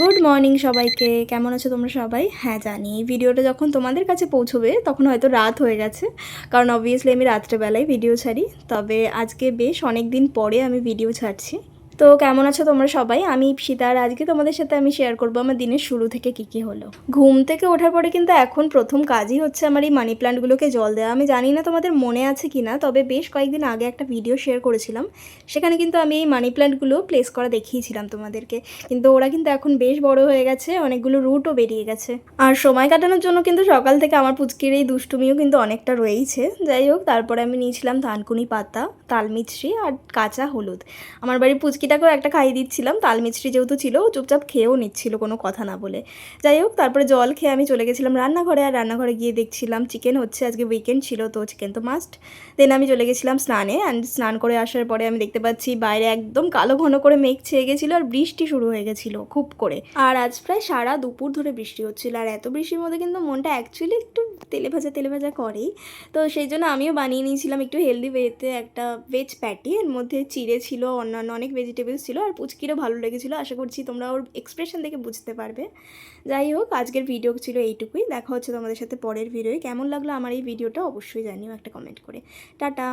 Good morning সবাইকে। কেমন আছো তোমরা সবাই? হ্যাঁ, জানি এই ভিডিওটা যখন তোমাদের কাছে পৌঁছবে তখন হয়তো রাত হয়ে গেছে, কারণ অবভিয়াসলি আমি রাত্রেবেলায় ভিডিও ছাড়ি। তবে আজকে বেশ অনেক দিন পরে আমি ভিডিও ছাড়ছি। তো কেমন আছো তোমরা সবাই? আমি ইপসিতা, আর আজকে তোমাদের সাথে আমি শেয়ার করবো আমার দিনের শুরু থেকে কী হলো। ঘুম থেকে ওঠার পরে কিন্তু এখন প্রথম কাজই হচ্ছে আমার এই মানি প্ল্যান্টগুলোকে জল দেওয়া। আমি জানি না তোমাদের মনে আছে কি না, তবে বেশ কয়েকদিন আগে একটা ভিডিও শেয়ার করেছিলাম, সেখানে কিন্তু আমি এই মানি প্ল্যান্টগুলো প্লেস করা দেখিয়েছিলাম তোমাদেরকে। কিন্তু ওরা কিন্তু এখন বেশ বড় হয়ে গেছে, অনেকগুলো রুটও বেরিয়ে গেছে। আর সময় কাটানোর জন্য কিন্তু সকাল থেকে আমার পুচকির এই দুষ্টুমিও কিন্তু অনেকটা রয়েইছে। যাই হোক, তারপরে আমি নিয়েছিলাম থানকুনি পাতা, তালমিছরি আর কাঁচা হলুদ। আমার বাড়ির পুচকিটাকেও একটা খাইয়ে দিচ্ছিলাম, তালমিছরি যেহেতু ছিল ও চুপচাপ খেয়েও নিচ্ছিল কোনো কথা না বলে। যাই হোক, তারপরে জল খেয়ে আমি চলে গেছিলাম রান্নাঘরে, আর রান্নাঘরে গিয়ে দেখছিলাম চিকেন হচ্ছে, আজকে উইকেন্ড ছিল তো চিকেন তো মাস্ট। দেন আমি চলে গেছিলাম স্নানে, অ্যান্ড স্নান করে আসার পরে আমি দেখতে পাচ্ছি বাইরে একদম কালো ঘন করে মেঘ ছেয়ে গেছিলো, আর বৃষ্টি শুরু হয়ে গেছিলো খুব করে। আর আজ প্রায় সারা দুপুর ধরে বৃষ্টি হচ্ছিল, আর এত বৃষ্টির মধ্যে কিন্তু মনটা অ্যাকচুয়ালি একটু তেলে ভাজা করেই। তো সেই জন্য আমিও বানিয়ে নিয়েছিলাম একটু হেলদি ওয়েতে একটা ভেজ প্যাটি। এর মধ্যে চিড়ে ছিল, অন্যান্য অনেক ভেজিটেবলস ছিল, আর পুচকিরও ভালো লেগেছিলো। আশা করছি তোমরা ওর এক্সপ্রেশন দেখে বুঝতে পারবে। যাই হোক, আজকের ভিডিও ছিল এইটুকুই। দেখা হচ্ছে তোমাদের সাথে পরের ভিডিওয়ে। কেমন লাগলো আমার এই ভিডিওটা অবশ্যই জানিও একটা কমেন্ট করে। টাটা।